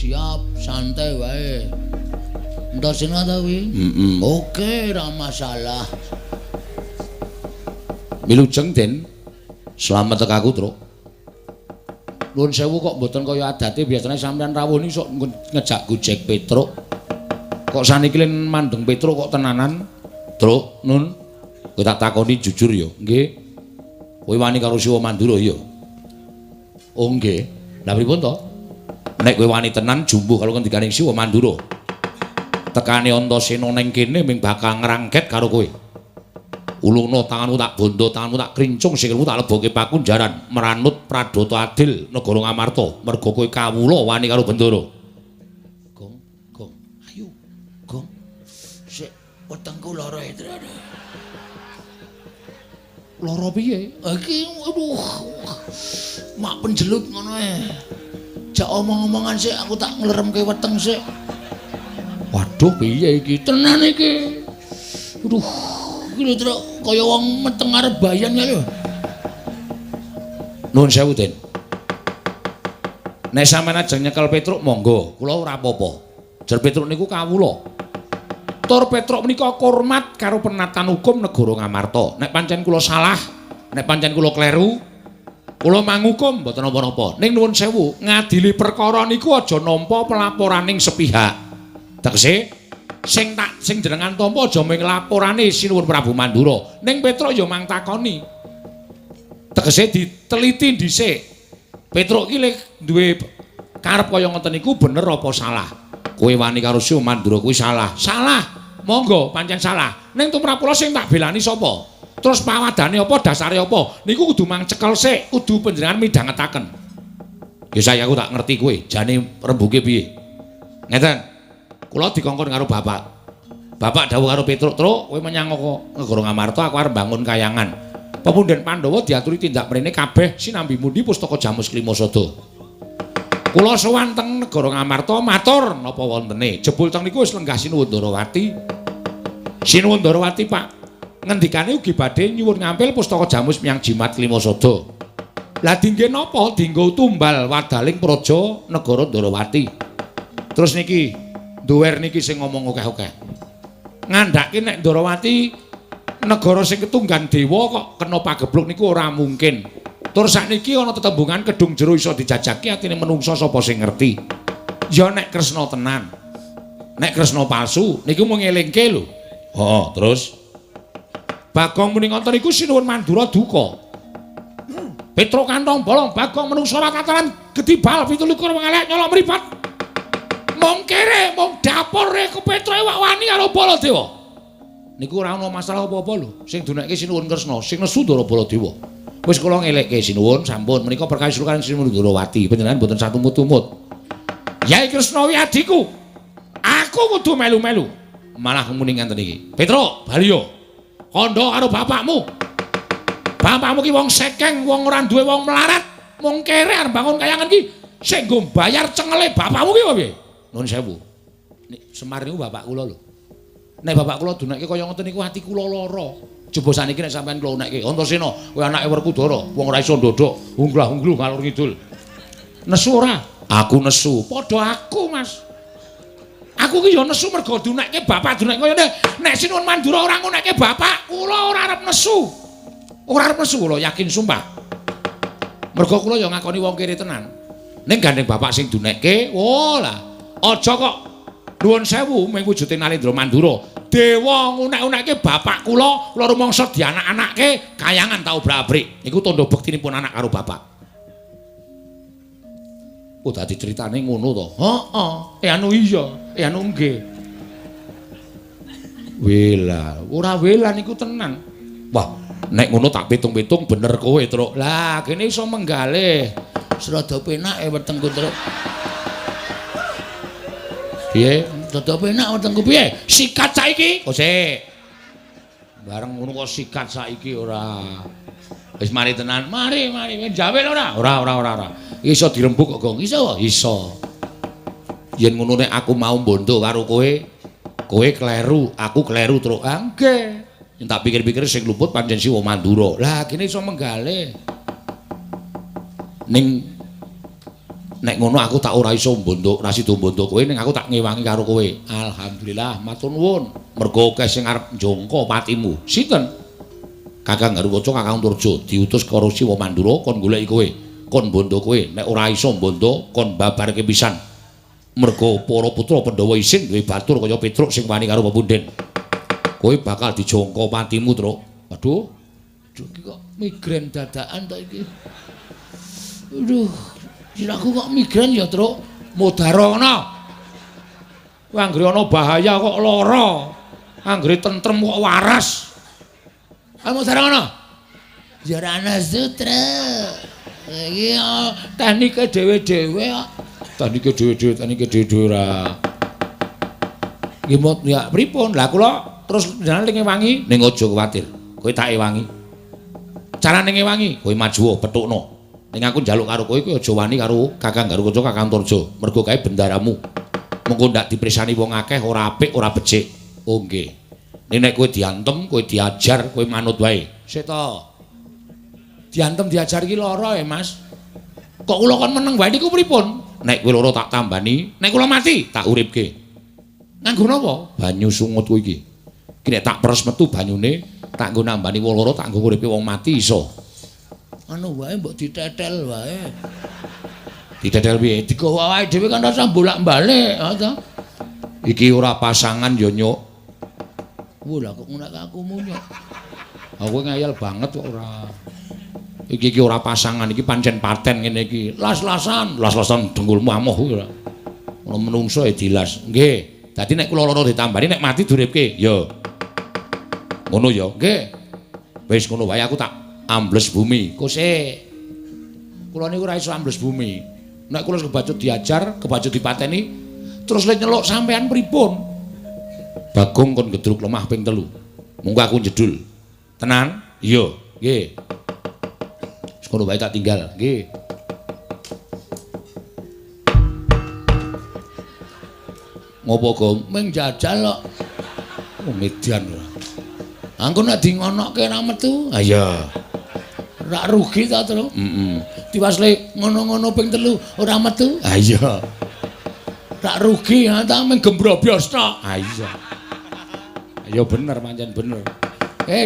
Siap, santai wae. Entosina ta kuwi? Oke, ra masalah. Wilujeng Den. Slamet tekaku, Truk. Nuwun sewu kok mboten kaya adate biasane sampean rawuh niki sok ngejak Gojek Petruk. Kok saniki len mandeng Petruk kok tenanan? Truk, Nun. Kowe tak takoni jujur ya. Nggih. Kowe wani karo Siwa Mandura ya? Oh nggih. Lah pripun to? Nek kowe wani tenan jumbuh karo ngendikaning Siwa Mandura. Tekane Antasena ning kene ming bakal ngrangket karo kowe. Ulungna tanganmu tak bondo, tanganmu tak krincung, sikilmu tak lebokke pakunjaran, meranut pradata adil negara Ngamarta, merga kowe kawula wani karo Bendara. Gong, ayo. Gong. Sik wetengku lara itu. Lara piye? Iki aduh. Mak penjelut ngono ae. Jak omong-omongan sik aku tak ngleremke weteng sik. Waduh piye iki? Tenan iki. Aduh, iki lho Truk kaya wong meteng arep bayan ya lho. Nuwun sewu, Den. Nek sampeyan ajeng nyekel Petruk monggo, kula ora apa-apa. Jer Petruk niku kawula. Tur Petruk menika hormat karo penatan hukum negara Ngamarta. Nek pancen kula salah, nek pancen kula kleru, kula mangukum mboten napa-napa. Ning nuwun sewu, ngadili perkara niku aja nampa pelaporaning sepihak. Tegese sing jenengan tampa aja mung laporane Sinuwun Prabu Mandura. Ning Petruk ya mang takoni. Tegese diteliti dhisik. Petruk iki lek duwe karep kaya ngoten niku bener apa salah? Kowe wani karo Siwa Mandura kuwi salah. Salah. Monggo pancen salah. Ning tumrap kula sing tak belani sapa? Terus pawadane apa, dasare apa? Niku kudu mang cekel sik, kudu panjenengan midhangetaken. Ya saya aku tak ngerti kowe, jane rembuge piye. Ngeten. Kula dikongkon karo bapak. Bapak dawuh karo Petruk, "Truk, kowe menyang negara Ngamarta, aku arep bangun kayangan." Pepunden Pandhawa diaturi tindak mrene kabeh sinambi mundi pustaka Jamus Klimasada. Kula sowan teng negara Ngamarta matur napa wontene. Jebul teng niku wis lenggah Sinuwun Ndarawati. Sinuwun Ndarawati, Pak, ngendikane ugi badhe nyuwun ngampil pustaka Jamus miyang Jimat Klimasada. Lah dingge napa? Dinggo tumbal wadaling praja negara Ndarawati. Terus niki Duwer niki sing ngomong akeh-akeh. Ngandhake nek Ndarawati negara sing ketunggan dewa kok kena pagebluk niku ora mungkin. Tur sakniki ana tetembungan kedung jero iso dijajaki atine menungsa sapa sing ngerti. Ya nek Kresna tenan. Nek Kresna palsu niku mung ngelingke lho. Heeh, terus Bagong muni ngoten niku Sinuwun Mandura duka. Petruk kantong bolong Bagong menungsa ora kataran gedibal 17 wengelek nyolok mripat. Mong kere, mong dapure ke Petruk wak wani karo Baladewa. Niku ora ana masalah apa-apa lho. Sing dunekke Sinuwun Kresna, sing nesu Ndara Baladewa. Wis kula ngelekke Sinuwun sampun menika perkawis kaliyan Sinuwun Ndarawati. Panjenengan mboten satumut-tumut. Yai Kresna wi adiku. Aku kudu melu-melu. Malah muni ngenten iki. Petruk, baliyo. Kandha karo bapakmu. Bapakmu ki wong sekeng, wong ora duwe wong melarat. Mong kere arep bangun kayangan ki sing nggo bayar cengele bapakmu ki piye? Nuwun sewu. Nek Semar niku bapak kula lho. Nek bapak kula dunekke kaya ngoten niku ati kula lara. Coba saniki nek sampean kula unekke Antasena, kowe anake Werkudara, wong ora iso ndodok, unglah-ungluh ngalor ngidul. Nesu ora? Aku nesu. Padha aku, Mas. Aku ki ya nesu mergo dunekke bapak dunekke kaya nek Sinuwun Mandura ora ngunekke bapak, kula ora arep nesu. Ora arep nesu kula yakin sumpah. Mergo kula ya ngakoni wong kere tenan. Ning gandeng bapak sing dunekke, lah. Aja kok nuwun sewu mung wujude Nalendra Mandura. Dewa ngunek-unekke bapak kula rumangsa dianak-anakke kayangan tau brabrik. Niku tandha bektinipun anak karo bapak. Oh dadi critane ngono to. Heeh. Anu iya, anu nggih. Wela, ora wela niku tenan. Wah, nek ngono tak pitung-pitung bener kowe, Truk. Lah, kene iso menggalih. Serada penake wetengku Truk. Piye? Dadi penak wetengku piye? Sikat saiki. Oh sik. Bareng ngono kok sikat saiki ora. Wis mari tenan. Mari. Jawe ora? Ora. Iso dirembuk kok, Gong. Iso. Yen ngono nek aku mau mbondo karo kowe kleru, aku kleru Truk. Nggih. Yen tak pikir-pikir sing luput pancen Siwa Mandura. Lah kene iso menggalih. Ning Nek ngono aku tak ora iso mbontuk, ra sida mbontuk kowe ning aku tak ngewangi karo kowe. Alhamdulillah, matur nuwun. Mergo akeh sing arep njongko patimu. Sinten? Kakang Garukaca, Kakang Turjo diutus karo Siwa Mandura kon goleki kowe, kon mbontuk kowe. Nek ora iso mbontuk, kon babarke pisan. Mergo para putra Pandhawa isin duwe batur kaya Petruk sing wani karo pepunden. Kowe bakal dijongko patimu, Truk. Waduh. Iki kok migren dadakan ta iki. Aduh. Siraku kok migren ya, Truk. Mudhara ana. Kowe anggere ana bahaya kok lara. Anggere tentrem kok waras. Ah mudhara ana. Ya ora ana sutra. Iki teknike dhewe-dhewe kok. Teknike dhewe-dhewe ora. Nggih mot ya pripun? Lah kula terus njenengan ning ewangi ning aja kuwatir. Kowe tak ewangi. Carane ngewangi, kowe maju petukno. Ning aku njaluk karo kowe aja wani karo Kakang Garukaca, Kakang Turjo. Mergo kae bendaramu. Mengko ndak diprisani wong akeh ora apik, ora becik. Oh nggih. Nek kowe diantem, kowe diajar, kowe manut wae. Sik to. Diantem diajar iki lara ya, Mas. Kok kula kon meneng wae niku pripun? Nek kowe lara tak tambani, nek kula mati tak uripke. Nganggo napa? Banyu sungut kowe iki. Iki nek tak peres metu banyune, tak nggo nambani wong lara, tak nggo uripe wong mati iso. Anu wae mbok ditetel wae. Ditetel piye? Digawa wae dhewe kan rasa bolak-balik, ha ta? Iki ora pasangan ya, Nyuk. Wah, lah kok ngono aku munyuk. Aku ngayal banget kok ora. Iki ora pasangan, iki pancen paten ngene iki. Las-lasan dengkulmu amoh kuwi ora. Ono menungso ya dilas. Nggih. Dadi nek kula lara ditambani nek mati duripke, ya. Ngono ya. Nggih. Wis ngono wae aku tak ambles bumi. Kose. Kula niku ora iso ambles bumi. Nek kula kebacut diajar, kebacut dipateni, terus lek nyeluk sampean pripun? Bagong kon gedruk lemah ping 3. Monggo aku jedul. Tenan? Iya. Nggih. Wis ngono wae tak tinggal. Nggih. Ngopo, Gong? Ming jajal kok. Oh, median ora. Angko nek di ngonoke ra metu. Ha iya. Ra rugi ta, Tru? Heeh. Diwasle ngono-ngono ping 3 ora metu. Ha iya. Ra rugi ha ta ming gembrobos tok. Ha iya. Ya bener pancen bener.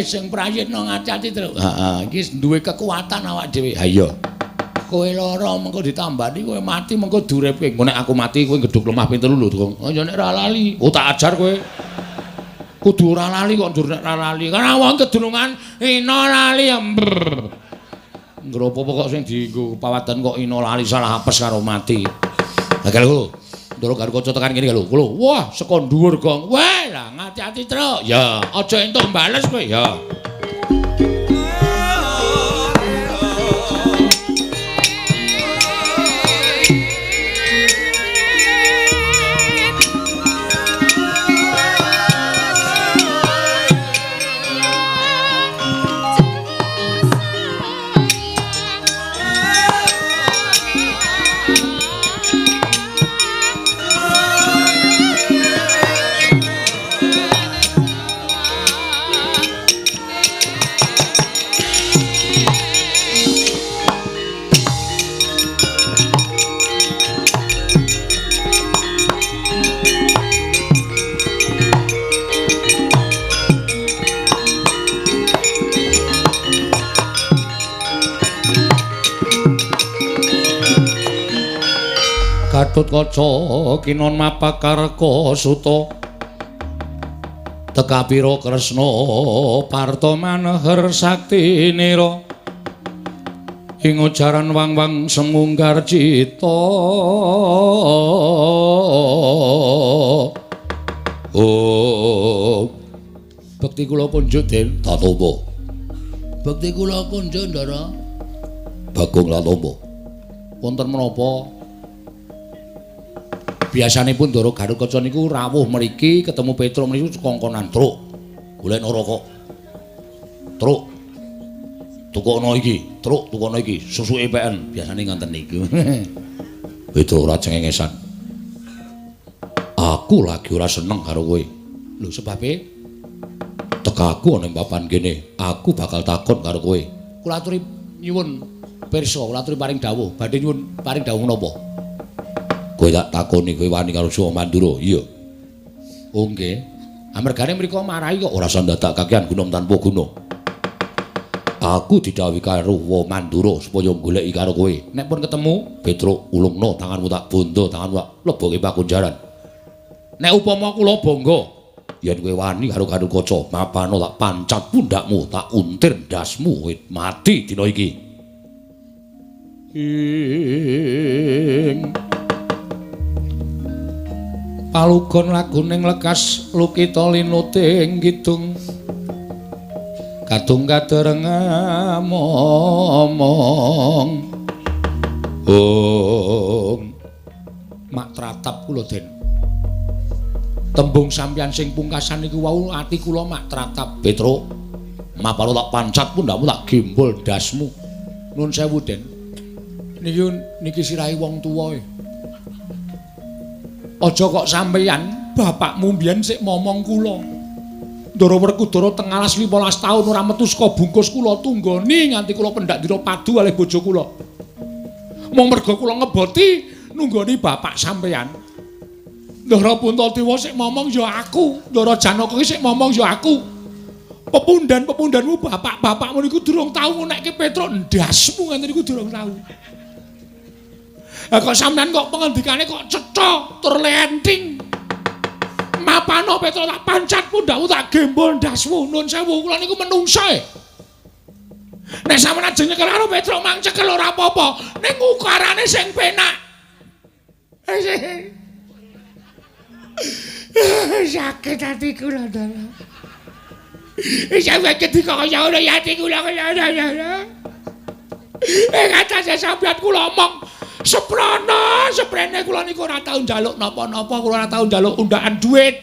Sing prayitna ngati-ati, Tru. Heeh, iki duwe kekuatan awak dhewe. Ha iya. Kowe lara mengko ditambani kowe mati mengko duripke. Engko nek aku mati kowe gedhuk lemah ping 3 lho, Dong. Oh ya nek ra lali. Oh tak ajar kowe. Kudu ora lali kok ndur nek ra lali. Karena wong kedunungan ina lali ember. Ngropo kok sing dienggo pawadan kok ina lali salah apes karo mati. Lah kalau Ndoro Garukaca tekan kene lho. Lho, wah saka dhuwur, Gong. Wah, lah ngati-ati, Truk. Ya, aja entuk bales kowe, ya. Gatotkaca kinon mapakarka suta tekapira Kresna parta maneher sakti nira ing ujaran wang-wang semunggar cita oh bekti kula punjuk Den Tatapa bekti kula punjuk Ndara Bagong Tatapa wonten menapa biasanipun Ndara Garukaca niku rawuh mriki ketemu Petruk niku kongkonan Truk. Golek neraka. Truk. Tukokno iki, Truk, tukokno iki, susuke PN biasane ngonten niku. Petruk ora cengengesan. Aku lagi ora seneng karo kowe. Lho sebabe tekaku ana ing papan kene, aku bakal takon karo kowe. Kula aturi nyuwun pirsa, kula aturi paring dawuh, badhe nyuwun paring dawuh menapa? Kowe tak takoni kowe wani karo Suwa Mandura? Iya. Oh nggih. Amargane mriko marahi kok ora usah dadak kakehan guna tanpa guna. Aku didhawuhi karo Suwa Mandura supaya goleki karo kowe. Nek pun ketemu, Petruk ulungno tanganmu tak bondo, tanganmu tak lebokke pakunjaran. Nek upama kula bangga yen kowe wani karo Garukaca, mapano tak pancat pundakmu, tak untir ndasmu mati dina iki. Palugon laguning lekas lukita linuting kidung kadung kadereng momong mak tratap kula Den tembung sampeyan sing pungkasan niku wau ati kula mak tratap Petruk mapalo tak pancat pundakmu tak gembol dasmu nuwun sewu Den niki sirahe wong tuwa aja kok sampeyan bapakmu mbiyen sik momong kula Ndara Werkudara teng alas 15 taun ora metu saka bungkus kula tunggoni nganti kula pendak dira padu kalih bojo kula. Mung merga kula ngeboti nunggoni bapak sampeyan. Ndara Puntadewa sik momong ya aku, Ndara Janaka sik momong ya aku. Pepundan-pepundanmu bapak-bapakmu niku durung tau ngonekke Petruk ndasmu ngene niku durung tau. Lah kok sampeyan kok pengendikane kok cetha tur lenting. Mapano Petruk tak pancat pundakmu tak gembol ndasmu nuwun sewu kula niku menungsa nek sampeyan ajeng nyekel karo Petruk mang cekel ora apa-apa ning ukarane sing penak sakit hati kula Ndara sampeyan ketika kaya ngono ya ati kula kaya ngono kata sampeyan kula omong Seprana, seprene kula niku ora tau njaluk napa-napa, kula ora tau njaluk undakan duit.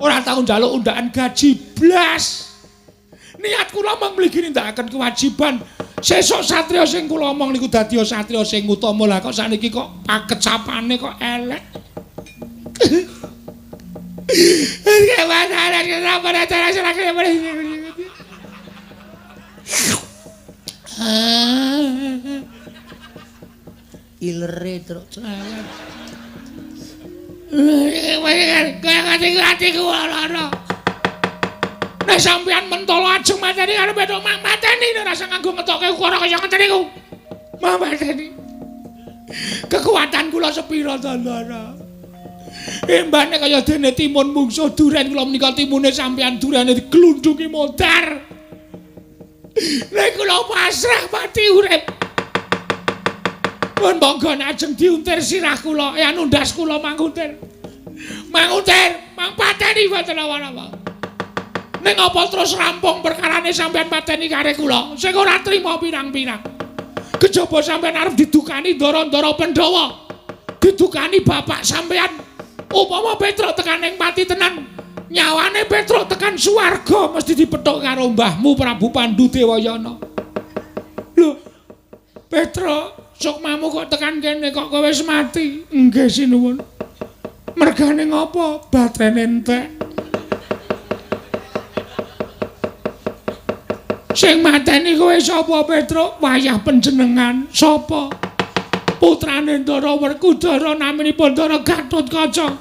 Ora tau njaluk undakan gaji blas. Niat kula mung mligi nindakaken kewajiban. Sesuk satriya sing kula omong niku dadi satriya sing utama. Lah kok saniki kok pakecapane kok elek. Ilere truk cerewet. Kaya atiku lara. Nek sampeyan mentala ajeng mateni karo Petruk mang mateni nek rasa nganggo ngetokke ukara kaya ngeten niku. Mang mateni. Kekuatan kula sepira to, Ndara? Embane kaya dene timun mungsuh duren kula menika timune sampeyan durene diglundhungi modar. Nek kula pasrah mati urip. Pun monggo ajeng diuntir sirah kula, ya nundas kula manguntir. Manguntir, mang pateni mboten apa-apa. Ning apa terus rampung perkarane sampean pateni kare kula, sing ora trima pirang-pirang. Kejaba sampean arep didukani Ndara-ndara Pandhawa. Didukani bapak sampean. Upama Petruk tekan ning pati tenan, nyawane Petruk tekan swarga mesti dipethuk karo mbahmu Prabu Pandhu Dewayana. Lho, Petruk sukmamu kok tekan kene kok kowe wis mati. Nggih sinuwun. Mergane ngopo? Batrene entek. Sing mateni kowe sapa Petruk? Wayah panjenengan. Sapa? Putrane Ndara Werkudara naminipun Ndara Gatotkaca.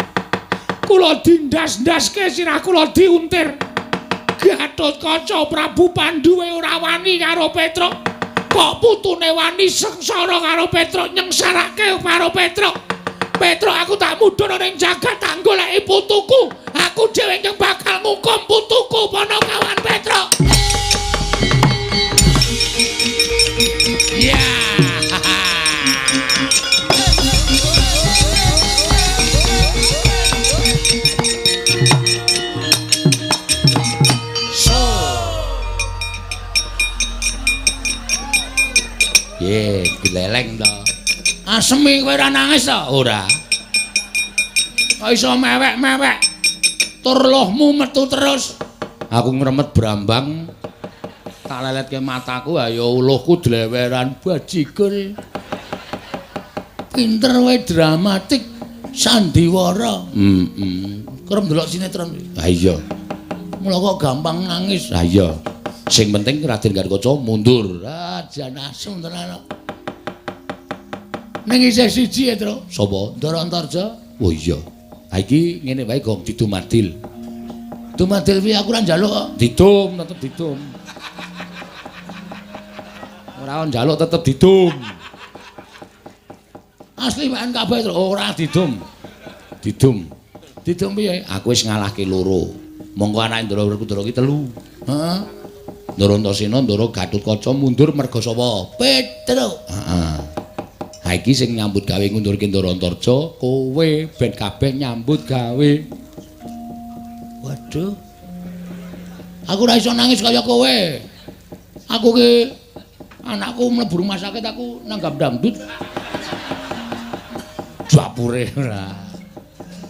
Kula dindas-ndaske sirah kula diuntir. Gatotkaca Prabu Pandhu ora wani karo Petruk. Kok putune wani sengsara karo Petruk nyengsarake karo Petruk. Petruk aku tak mudhun ning jagat tak goleki putuku. Aku dhewe yang bakal ngukum putuku Panakawan Petruk. Ya. Ye, dileleng to. Asemi kowe ora nangis to? Ora. Kok iso mewek-mewek? Tur lohmu metu terus. Aku ngremet brambang. Tak leletke mataku ayo uluhku dleweran bajigur. Pinter wae dramatik sandiwara. Kerep ndelok sinetron. Ha iya. Mula kok gampang nangis. Ha iya. Sing penting Raden Garukaca mundur. Ah, jan asu tenan. Ning isih siji ya, Tru. Sapa? Ndara Antarja. Oh iya. Ha iki ngene wae Gong didumadil. Dumadil piye aku ora njaluk kok. Didum tetep didum. Ora njaluk tetep didum. Asli wae kabeh, Tru. Ora didum. Didum. Didum piye? Aku wis ngalahke loro. Monggo anake Ndara Werkudara ki telu. Heeh. Ndara Antasena, Ndara Gatotkaca mundur merga sapa? Petruk. Heeh. Ha iki sing nyambut gawe ngundurke Ndara Antarja, kowe ben kabeh nyambut gawe. Waduh. Aku ora iso nangis kaya kowe. Aku ki anakku mlebu rumah sakit aku nanggap dangdut. Dapure ora.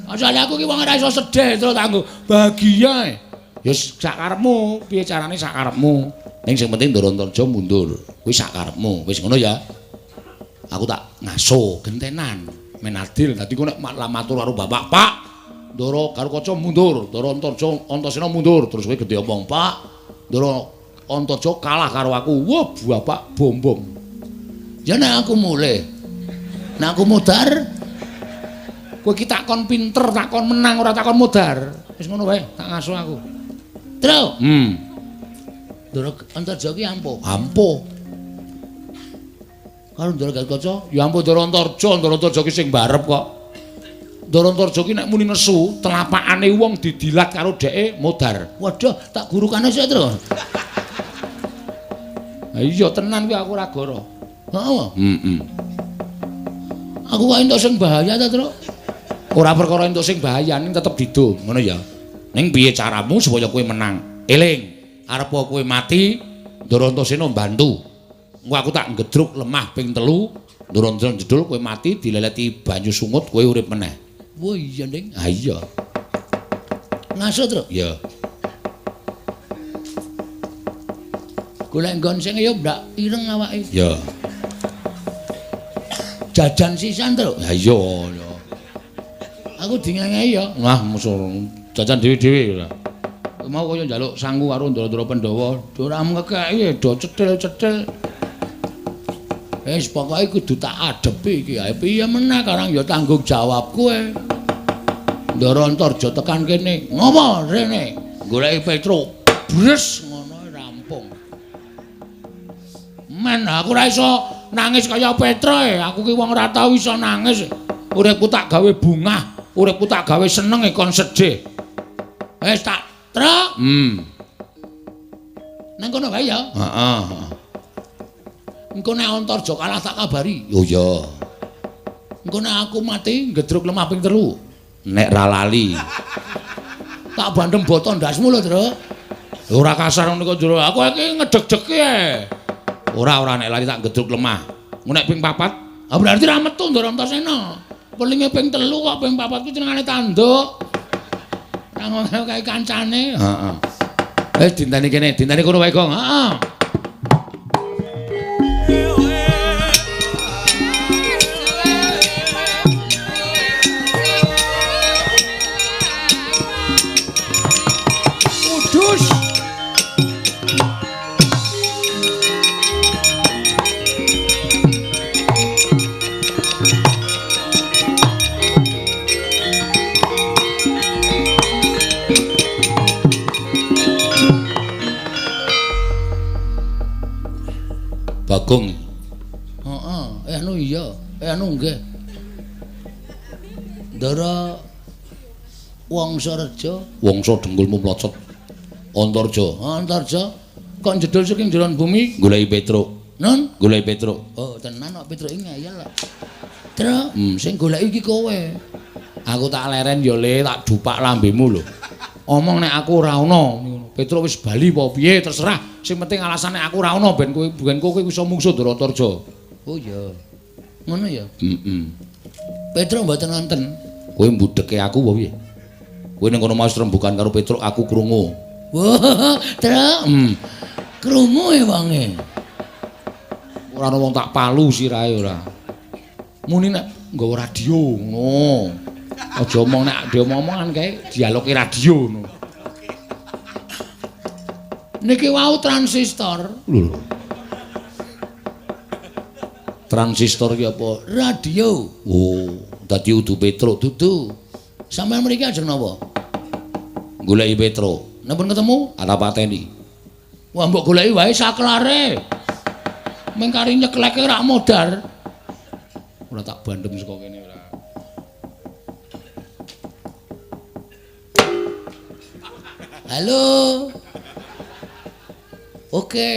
Asale aku ki wong ora iso sedih terus tanggo bahagia. Ya sak karepmu, piye carane sak karepmu. Ning sing penting Ndara Antarja mundur. Kuwi sak karepmu. Wis ngono ya. Aku tak ngaso gentenan men adil. Dadi kok nek matur karo bapak, Pak, Ndara Gatotkaca mundur, Ndara Antasena mundur. Terus kowe gedhe omong, Pak, Ndara Antarja kalah karo aku. Wah, bapak bom-bom. Ya nek aku mulih. Nek aku mudar, Kowe ki takon pinter, takon menang ora takon modar. Wis ngono wae, tak ngaso aku. Tru. Ndara Antarja ki ampuh. ampuh. Karo Ndara Gatotkaca, Ya ampun Ndara Antarja ki sing barep kok. Ndara Antarja ki nek muni nesu, telapakane wong didilat karo dheke modar. waduh, tak gurukane sik, Tru. Ha iya tenan kuwi aku ora goro. Heeh. Heeh. Aku kok entuk sing bahaya ta, Tru? Ora perkara entuk sing bahaya ning tetep didum, ngono ya. Ning piye caramu supaya kowe menang? Eling, arepa kowe mati, Ndara Antasena mbantu. Engko aku tak ngedruk lemah ping 3, Ndara Antasena jedul kowe mati dileleti banyu sungut kowe urip meneh. Wah iya, Ning. Ha iya. Ngaso, Tru. Ya. Golek nggon sing ya ndak ireng awake. Ya. Jajan sisan, Tru. Ha iya. Ya. Aku dingengehi ya. Wah, musuh jajan dhewe-dhewe ora. Mau kaya njaluk sangu karo Ndara Pandhawa, Ora ngekeki do cetil-cetil. Wis pokoke kudu tak adepi iki ae. Piye meneh karang ya tanggung jawab kowe. Ndara Antarja tekan kene. Ngopo rene? Goleki Petruk. Bres ngono rampung. Men aku ora iso nangis kaya Petra e. Aku ki wong ora tau iso nangis. Uripku tak gawe bungah, uripku tak gawe seneng kon sedih. Wis tak truk. Nang kono wae ya. Heeh. Engko nek Antarja kalah tak kabari. Oh ya. Engko nek aku mati ngedruk lemah ping 3. Nek ra lali. Tak bandem boto ndasmu lho, Tru. Ora kasar ngono kok jero. Aku iki ngedeg-degi ae. Ora nek lali tak ngedruk lemah. Engko nek ping 4, Ah berarti ra metu Ndara Antasena. Pelinge ping 3 kok ping 4 ku jenengane tanduk. Ra ngono kae kancane. heeh. Dinteni kene, dinteni kono wae, Gong. Heeh. Udus. Bagong. Heeh, anu iya, anu nggih. Ndara Wangsareja, Wangsa dengkulmu mlocot. Antarja. Antarja kok jedul saking jeron bumi. Goleki Petruk. Nun? Goleki Petruk. Oh, tenan kok Petruk iki ngeyel kok. Tru, sing goleki iki kowe. Aku tak leren ya le, tak dupak lambemu lho. Omong nek aku ora ana. Petruk wis bali apa piye terserah. Sing penting alasane aku ora ana ben kowe iso mungsuh Ndara Antarja. Oh iya. Ngono ya. Heeh. Petruk mboten wonten. Kowe mbudheke aku apa piye? Kowe ning kono mau rembugan karo Petruk aku krungu. Wah, Tru. Krungu e wonge. Ora ana wong tak palu sirahe ora. Muni nek nggawa radio ngono. Aja omong nek diomong-omongan kae dialoge radio ngono. Niki wau transistor. Lho. Transistor ki apa? Radio. Oh, dadi udu Petro dudu. Sampeyan mriki ajeng napa? Goleki Petro. Nempun ketemu? Ada pateni. Wah, mbok goleki wae saklare. Mengkari nyekleke ora modar. Ora tak bandem saka kene ora. Halo. Oke.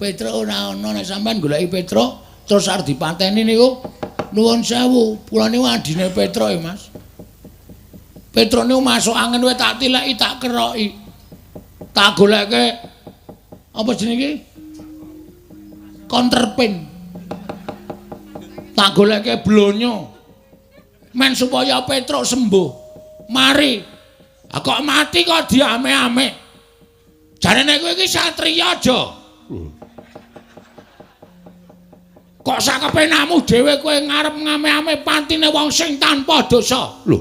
Petro ora ono nek sampean goleki Petro terus arep dipateni niku nuwun sewu. Pulane wadine Petro ya, Mas. Petro niku masuk angin wae tak tileki tak keroki. Tak goleke apa jenenge? Counterpin. Tak goleke blonyo. Men supaya Petro sembuh. Mari. Kok mati kok diame-ame. Jarene kowe iki satriya aja. Kok sakepenamu dhewe kowe ngarep ngame-ame pantine wong sing tanpa dosa. Lho.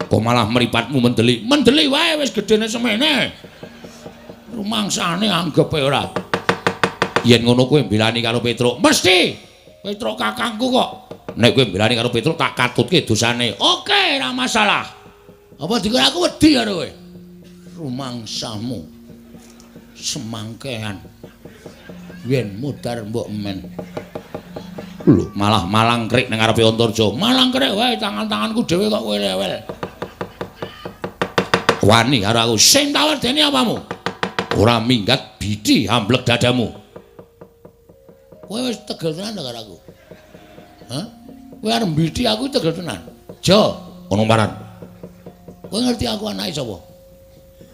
Kok malah mripatmu mendeli. Mendeli wae wis gedene semene. Rumangsane anggepe ora. Yen ngono kowe mbelani karo Petruk, mesti Petruk kakangku kok. Nek kowe mbelani karo Petruk tak katutke dosane. Oke, ora masalah. Apa dikira aku wedi karo kowe? Rumangsamu semangkean. Yen mudar mbok men. Lho, malah malangkrik nang ngarepe Antarja. Malangkrik wae tangan-tanganku dhewe kok kowe rewel. Wani karo aku sing tak wedeni apamu? Ora minggat bidi amblek dadamu. Kowe wis tegel tenan karo aku. Hah? Kowe arep mbidi aku tegel tenan. Jo, ono paran. Kowe ngerti aku anake sapa?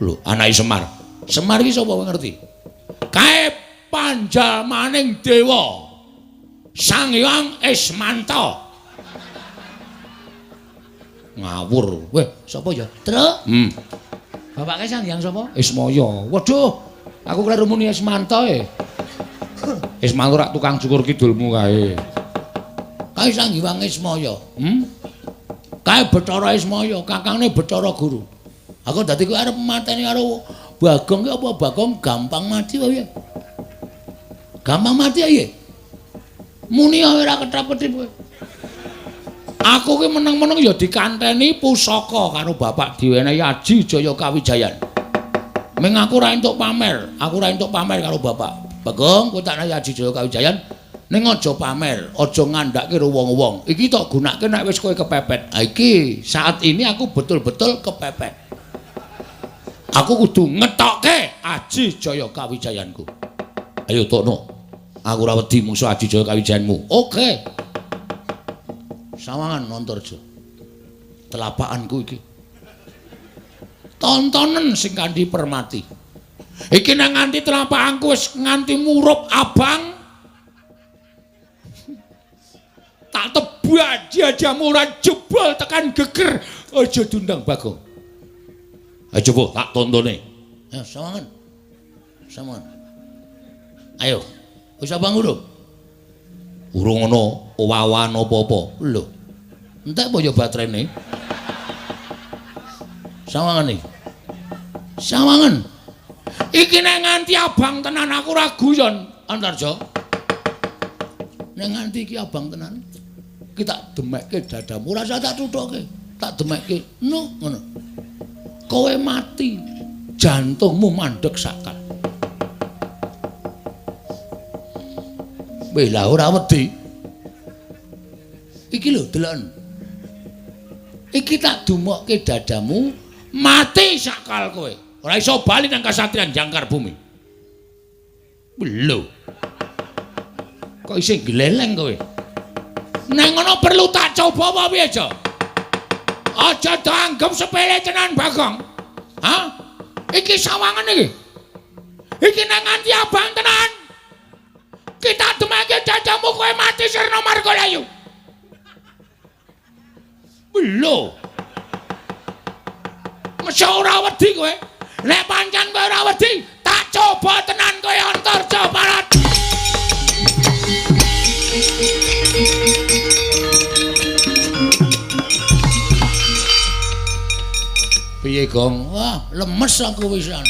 Lho, anake Semar. Semar iki sapa kowe ngerti? Kae panjalmaning dewa. Sang Hyang Ismanta. Ngawur. Weh, sapa ya? Truk? Bapake Sang Hyang sapa? Ismaya. Waduh, aku kleru muni Ismanta e. Ismanta rak tukang cukur kidulmu kae. Kae Sang Hyang Ismaya. Kae Bathara Ismaya, kakangne Bathara Guru. Aku dadi kowe arep mateni karo Bagong ki apa Bagong gampang mati wae. Gampang mati ae. Muni ora ketrap-ketrip kowe. Aku ki meneng-meneng ya dikanteni pusaka karo bapak diwenehi Aji Jaya Kawijayan. Ming aku ora entuk pamer, aku ora entuk pamer karo bapak. Bagong, kowe tak nehi Aji Jaya Kawijayan ning aja pamer, aja ngandhake karo wong-wong. Iki tak gunakake nek wis kowe kepepet. Ha iki saat ini aku betul-betul kepepet. Aku kudu ngetokke Aji Jaya Kawijayanku. Ayo Tokno. Aku ora wedi musuh Aji Jaya Kawijayanmu. Oke. Sawangan Antarja. Telapakanku iki. Tontonen sing kanthi permati. Iki nang nganti telapakanku wis nganti murup abang. Tak tebak jajamu ora jebol tekan geger. Aja diundang Bagong. Ayo coba tak tontone. Ya sawangan. Sawangan. Ayo. Wis abang urung? Urung ana owahan apa-apa. Lho. Entek apa ya baterene? Sawangan iki. Sawangan. Iki nek nganti abang tenan aku ora guyon, Antarja. Nek nganti iki abang tenan, iki tak demekke dadamu, ora usah tak tuthuke. Tak demekke. Ngono. Kowe mati, jantungmu mandeg sakal. Lah ora wedi. Iki lho deloken. Iki tak dumokke dadamu mati sakal kowe. Ora iso bali nang kasatriyan jangkar bumi. Lho. Kok isih gleleng kowe? Nang ngono perlu tak coba apa piye, Jo? Aja dianggep sepele tenan, Bagong. Hah? Iki sawangan iki. Iki nang nganti abang tenan. Kita demake dadamu kowe mati sirna Margalayu. Lho. Mesti ora wedi kowe. Nek pancen kowe ora wedi, tak coba tenan kowe Antarja Barat. Piye, Gong? Wah, lemes aku wisan.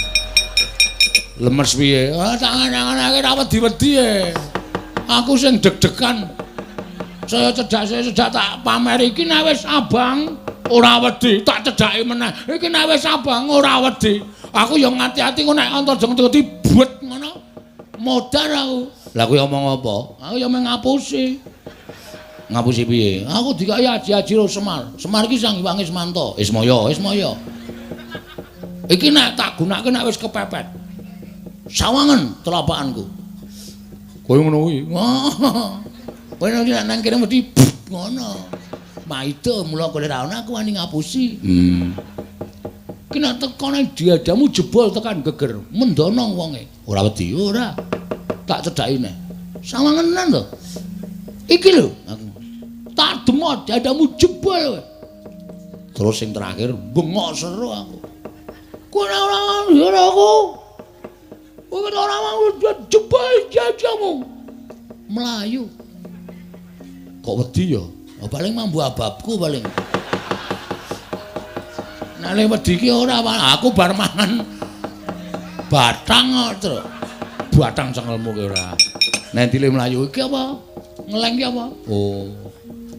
Lemes piye? Ah, tangan-tanganake ora wedi-wedi e. Aku sing deg-degan. Saya cedak tak pamer iki nek wis abang ora wedi, tak cedhaki meneh. Iki nek wis abang ora wedi. Aku yo ngati-ati kok nek Antarjanga dadi buet ngono. Modar aku. Lah kuwi omong apa? Aku yo meng ngapusi. Ngapusi piye? Aku dikai aji-aji karo Semar. Semar iki sang Hyang Ismanta. Ismaya. Iki nek tak gunake nek wis kepepet. Sawangen telapakanku. Koyo ngono kuwi. Kowe nek nang kene mesti ngono. Maida mula kowe ra ono aku wani ngapusi. Ki nek teko nang diadamu jebol tekan geger, mendono wonge. Ora wedi ora. Tak cedhaki neh. Sawangenan to. Iki lho aku. Tak demot diadamu jebol kowe. Terus sing terakhir bengok seru aku. Kowe ora ora aku. Kowe ora mau jebol jajamu. Melayu. Kok wedi ya? Oh, paling mambu ababku paling. Nek le wedi ki ora aku bar mangan batang terus. Batang cengelmu ki ora. Nek dile mlayu iki apa? Ngeleng ki apa? Oh.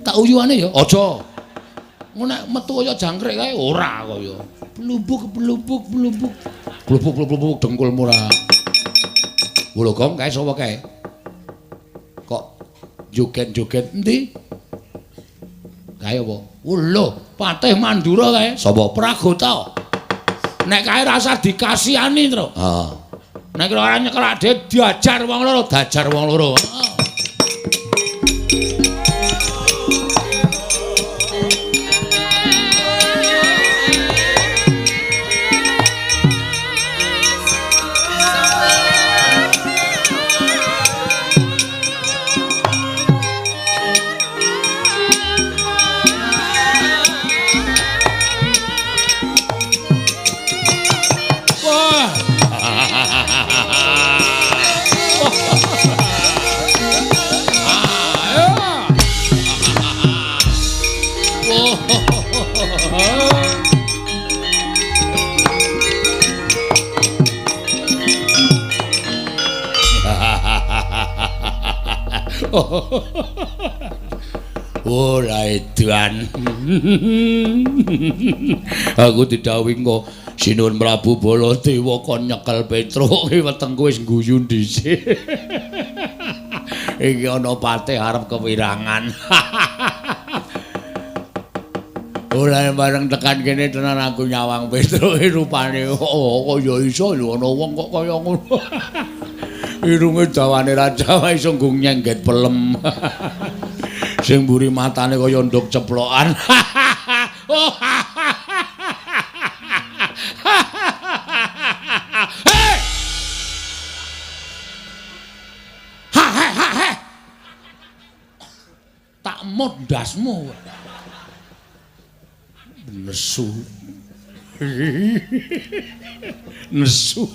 Tak uyuane ya? Aja. Ngono nek metu kaya jangkrik kae ora kaya. Blubuk dengkulmu ora. Wulo Gong kae sapa kae? Kok joget-joget endi? Kae apa? Lho, Patih Mandura kae. Sapa? Pragota. Nek kae rasa dikasihani, Tru. Heeh. Nek ora nyekelak dhewe diajar wong loro, dajar wong loro. Ora edan. Aku didhawuhi kok Sinuwun Prabu Baladewa kon nyekel Petruk wetengku wis guyu dhisik. Iki ana patih arep kewirangan. Ora bareng tekan kene tenan aku nyawang Petruk rupane kaya iso lho ana wong kok kaya ngono. Irunge dawane raja wae iso nggung nyengget pelem. Sing mburi matane kaya nduk ceplokan. Tak mut ndasmu. Nesu. Nesu.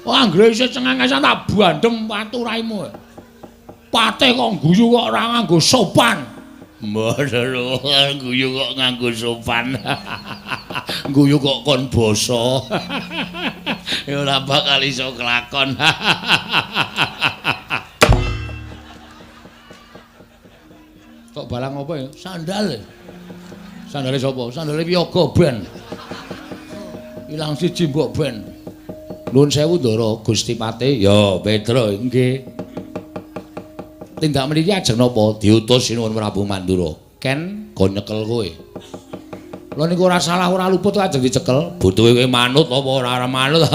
Wah, anggere isih cengengesan tak bandem watu raimu. Patih kok guyu kok ora nganggo sopan. Mboten guyu kok nganggo sopan. Guyu kok kon basa. Ya ora bakal iso kelakon. Kok balang apa ya? Sandal. Sandale sapa? Sandale Wiyaga ben. Ilang siji mbok ben. Nuwun sewu Ndara Gusti Patih. Ya, Pedro nggih. Tindak mriki ajeng napa? Diutus Sinuwun Prabu Mandura. Ken kon nyekel kowe. Lha niku ora salah ora luput ajeng dicekel. Butuhe kowe manut apa ora manut?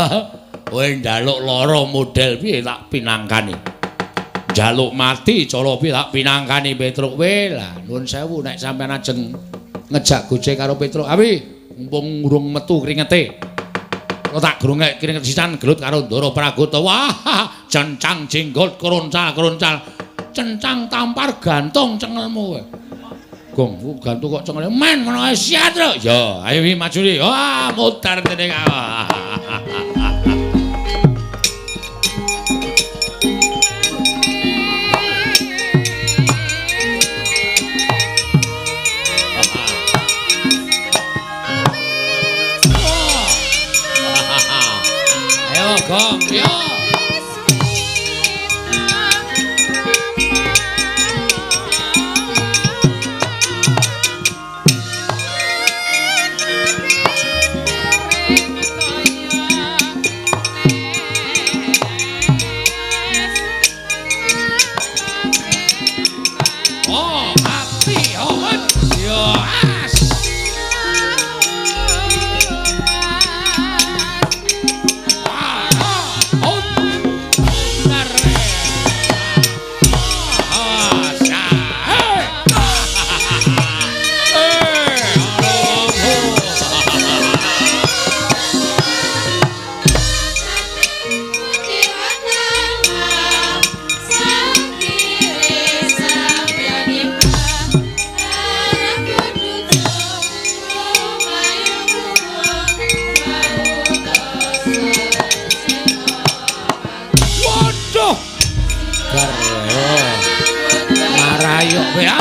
Kowe njaluk lara model piye tak pinangkani. Njaluk mati cara piye tak pinangkani Petruk kowe. Lah nuwun sewu nek sampean ajeng ngejak gojek karo Petruk. Awi, mumpung urung metu kringete. Lo tak grungek kringet sisan gelut karo Ndara Pragota. Wah, cencang jenggot kroncal. Cencang tampar gantung cengelmu kowe. Gong, gantung kok cengel. Men ngono ae siat lho. Ya, ayo wi maju ri. Wah, mutar tening awak. Ayo, Gong, yo. Ya.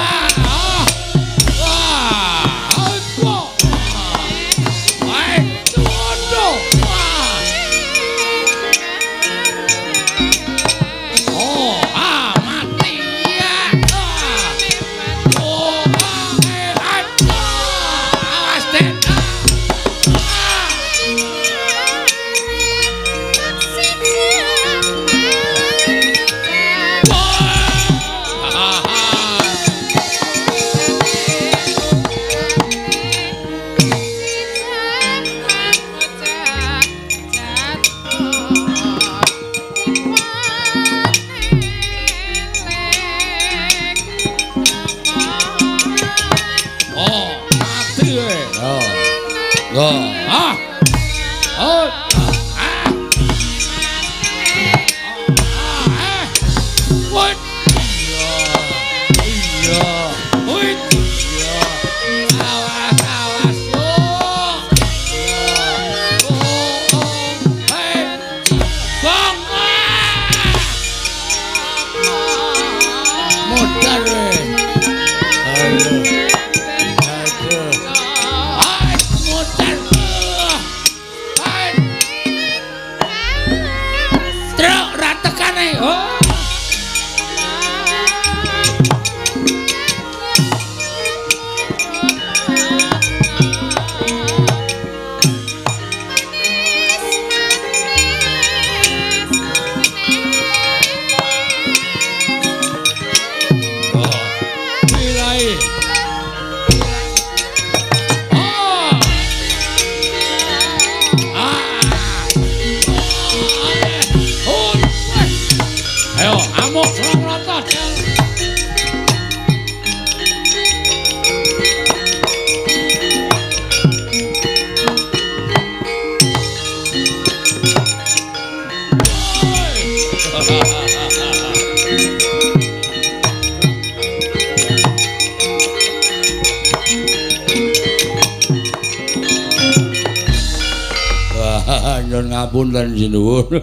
Nyun ngapunten sinuwun.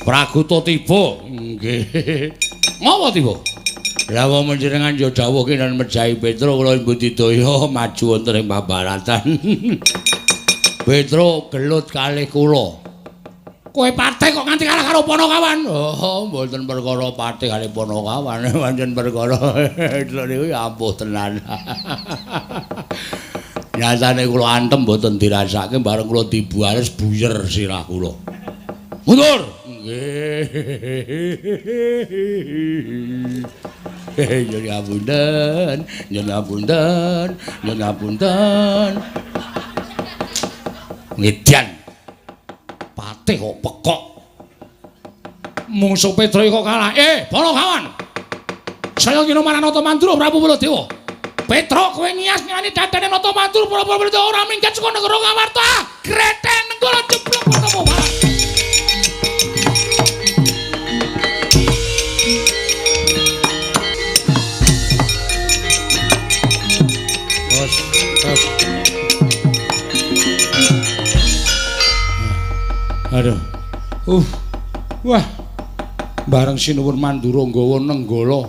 Praguta tiba. Nggih. Ngapa tiba? Lah wong panjenengan ya dawuh kinan mejahi Petro kula Budidaya maju wonten ing pabaratan. Petro gelut kalih kula. Kowe patih kok nganti kalah karo Panakawan? Oh, mboten perkara patih kalih Panakawan, pancen perkara niku ya ampuh tenan. Nyatane kula antem mboten dirasake bareng kula dibuares buyer sirah kula. Mundur. Nggih. Nyun ngapunten, nyun ngapunten, nyun ngapunten. Ngedian. Patih kok pekok. Mungsuh Pedro kok kalah. Panakawan. Saya ngino marang Natamandrawa Prabu Baladewa. Petro kowe ngias-ngiani dadane Natamandrawa Prabu Baladewa ora minggat saka negara Ngamarta. Greten nenggala jeblok ketemu barang. Aduh. Wah. Bareng sinuwun Mandura nggawa nenggala.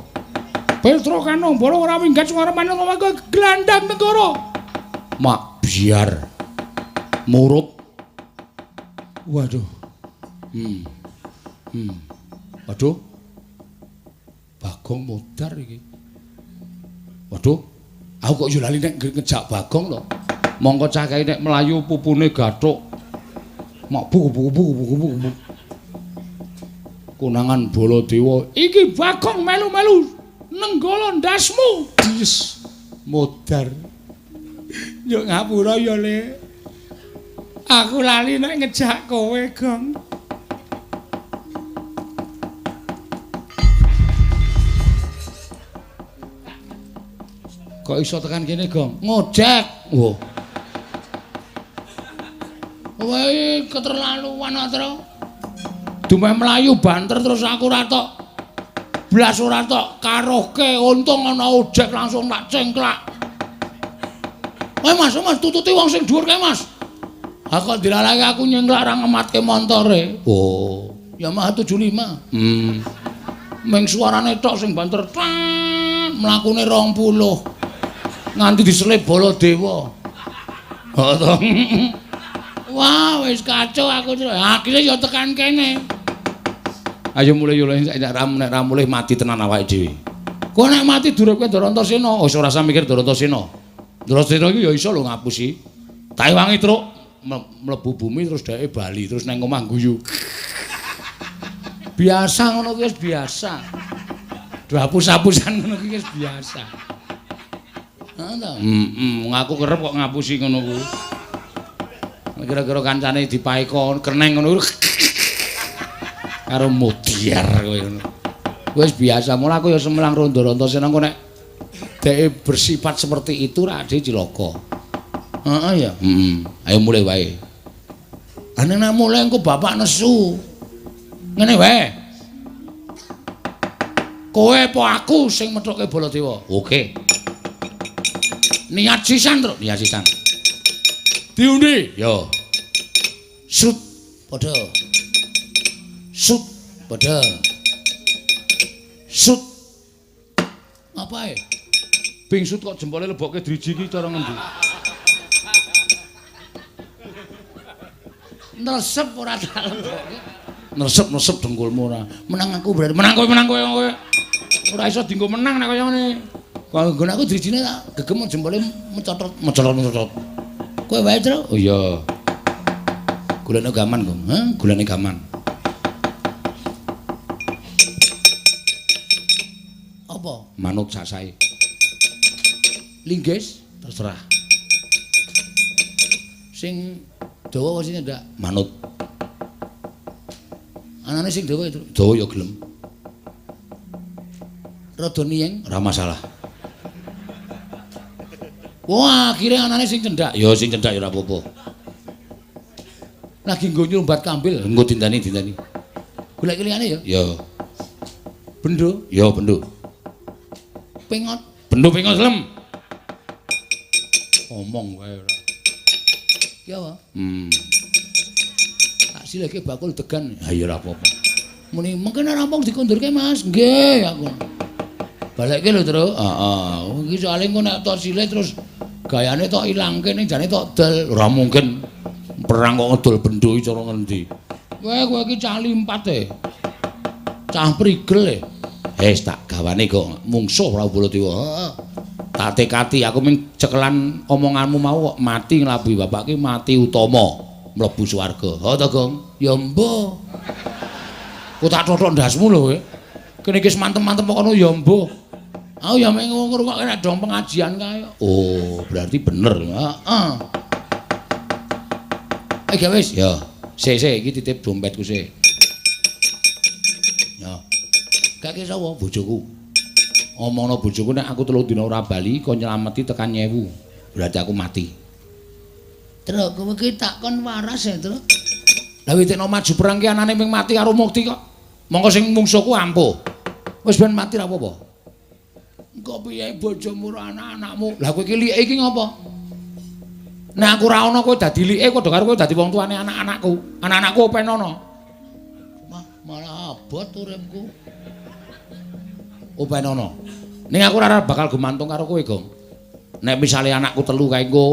Petro Kanombala ora minggat suwarane kok glandang negara. Mak biar. Murup. Waduh. Waduh. Bagong modar iki. Waduh. Aku kok yo lali nek ngejak Bagong to. Mongko cakahe nek mlayu pupune gathuk. Mak buku. Konangan Baladewa. Iki Bagong melu-melu nenggala ndasmu. Yes. Modar. Yo ngapura ya, Le. Aku lali nek ngejak kowe, Gong. Kok iso tekan kene, Gong? Ngojek. Wo. Kowe keterlaluan Tru. Dumeh mlayu banter terus aku ora tok blas ora tok karohke untung ana ojek langsung tak cengklak. Mas, tututi wong sing dhuwur kae, Mas. Aku dilalake aku nyengklak ra ngematke montore. Oh, Yamaha 75. Ming suarane tok sing banter mlakune 20. Nganti diselip Baladewa. Ha to. Wah, wis kacau aku. Akhire ya tekan kene. Ayo mulai yo nek ra mulih mati tenan awake dhewe. Kowe nek mati duripke Darantasena, wis ora usah mikir Darantasena. Darantasena iki ya iso lho ngapusi. Tak wangi truk mlebu bumi terus dheke bali terus nang omah guyu. Biasa ngono kuwi wis biasa. Hapus-hapusan ngono kuwi wis biasa. Ha ta? Ngaku kerep kok ngapusi ngono kuwi. Kira-kira kancane dipaeka keneng ngono karo mudiar kowe ngono. Wis biasa, mula aku ya semelang rondo Antasena kok nek dheke bersifat seperti itu ra ade cilaka. Heeh ya. Ayo mulai wae. Ane nek mulai engko bapak nesu. Ngene wae. Kowe apa aku sing methoke Baladewa? Oke. Niat sisan, Truk. Niat sisan. Diundi. Yo. Sut padha. Sut padha. Sut. Apa e? Bing sut kok jempole lebokke driji iki cara ngendi? Nesep ora tak lebokke. Nesep dengkulmu ora. Menang aku berarti menang kowe. Ora iso dienggo menang nek kaya ngene. Kanggo aku drijine tak gegem jempole mecotot. Kowe wae, Truk? Oh iya. Gulane gaman, Kong. Hah? Gulane gaman. Apa? Manuk sasae. Linggis terserah. Sing dawa wasine ndak? Manut. Anane sing dawa itu. Dawa ya gelem. Rada niyeng ora masalah. Wah, akhirnya anane sing cendak. Ya sing cendak ya ora apa-apa. Lagi nggo nyumbat kambil, nggo dintani. Golek liyane ya? Ya. Bendo? Ya, bendo. Pengot? Bendo pengot lem. Omong wae ora. Ki apa? Tak sileke bakul degan. Ha ya ora apa-apa. Muni mungkin ora rampung dikondurke, Mas. Nggih, aku. Balekke lho, Truk. Heeh. Iki soalé engko nek tok sile terus gayane tok ilangke ning jane tok del. Ora mungkin perang kok ngedol bendo iki cara ngendi. Kowe iki cah limpat e. Cah prigel e. Wis tak gawane kok mungsuh ora Baladewa. Heeh. Tak tekati aku ming cekelan omonganmu mau kok mati nglabuhi bapak ki mati utama mlebu swarga. Ha to, Gong? Ya mbah. Ku tak thothok ndasmu lho kowe. Kene iki mantem-mantem kok kono ya mbah. Aku ya meng ngrungokke nek dong pengajian kae. Oh, berarti bener. Heeh. Ayo wis, ya. Sik iki titip dompetku sik. Ya. Kake sapa bojoku? Omongno bojoku nek aku 3 dina ora bali kok nyelameti tekan 1000. Berarti aku mati. Truk, kowe iki tak kon waras ya, Truk. Lah witekno maju perang ki anane ming mati karo mukti kok. Monggo sing mungsuhku ampuh. Wis ben mati ra apa-apa. Engko piye bojomu ora anak-anakmu? Lah kowe iki like iki ngopo? Nek aku ora ana kowe dadi like padha karo kowe dadi wong tuane anak-anakku. Anak-anakku open ana. Malah abot uripku. Open ana. Ning aku ora bakal gumantung karo kowe, Gong. Nek misale anakku 3 kae engko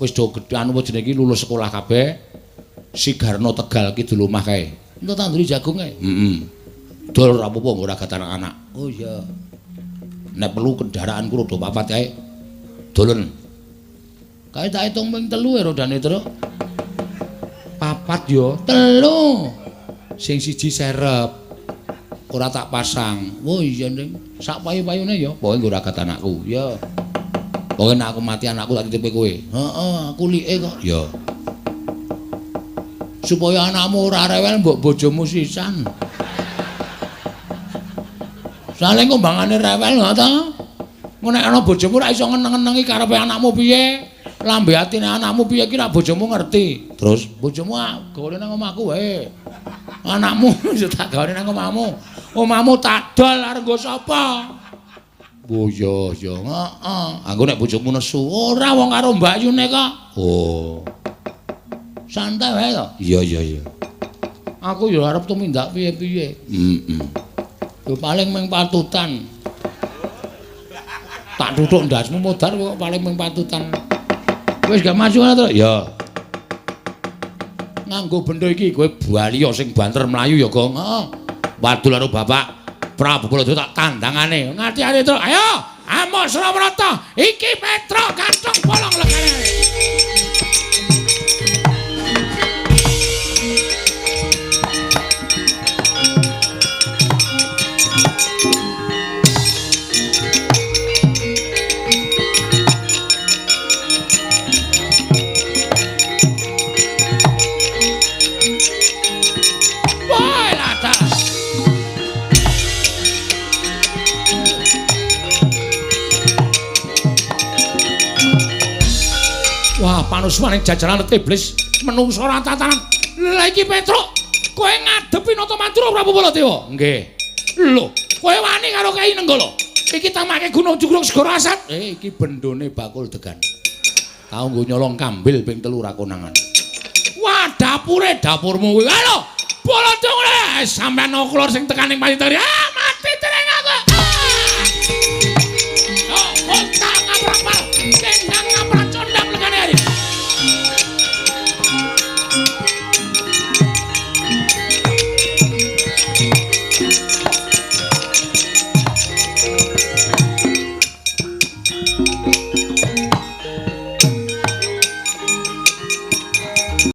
wis do gedhe anu jenenge iki lulus sekolah kabeh. Sigarno Tegal ki dulu omah kae. Entuk tanduri jagung kae. Dol ora apa-apa ora gat anak-anak. Oh iya. Nek perlu kendaraanku rada papat kae. Dolen. Kae tak hitung ping 3 rodane, Truk. Papat yo. 3. Sing siji serep. Ora tak pasang. Oh iya, Nding. Sak payu-payune ya. Pokoke nggo ora gat anakku. Ya. Pokoke nek aku mati anakku tak titipe kowe. Heeh, aku like kok. Ya. Supaya anakmu ora rewel mbok bojomu sisan. Soale kumbangane rewel lho ta. Engko nek ana bojomu ora iso ngeneng-ngenengi karepe anakmu piye, lambe atine anakmu piye ki rak bojomu ngerti. Terus bojomu gawane nang omahku wae. Anakmu yo tak gawane nang omahmu. Omahmu tak dol arep nggo sapa? Oh iya, heeh. Anggo nek bojomu nesu, ora wong karo mbakyune kok. Oh. Santai wae to? Iya. Aku yo arep tumindak piye-piye. Yo paling ming patutan. Tak tuthuk ndasmu modar kok paling ming patutan. Wis gak maju ngono to? Ya. Nganggo benda iki kowe baliya sing banter mlayu ya, Gong. Heeh. Wadul karo Bapak Prabu Baladewa tak tandangane. Ngati-ati to. Ayo, Amuk Surabrata, iki Petro gantung bolong legane. Wah, panuswaning jajaran iblis menungso ora tatanan. Lah iki Petruk, kowe ngadepi Nata Mantura Prabu Baladewa? Nggih. Lho, kowe wani karo Kyai Nenggala? Iki tamake Gunung Jugrung Segara Asat. Iki bendone bakul degan. Tau nggo nyolong kambil ping 3 ra konangan. Wah, dapure dapurmu kuwi. Halo, Baladewa, sampean noklor sing tekaning panyiteri.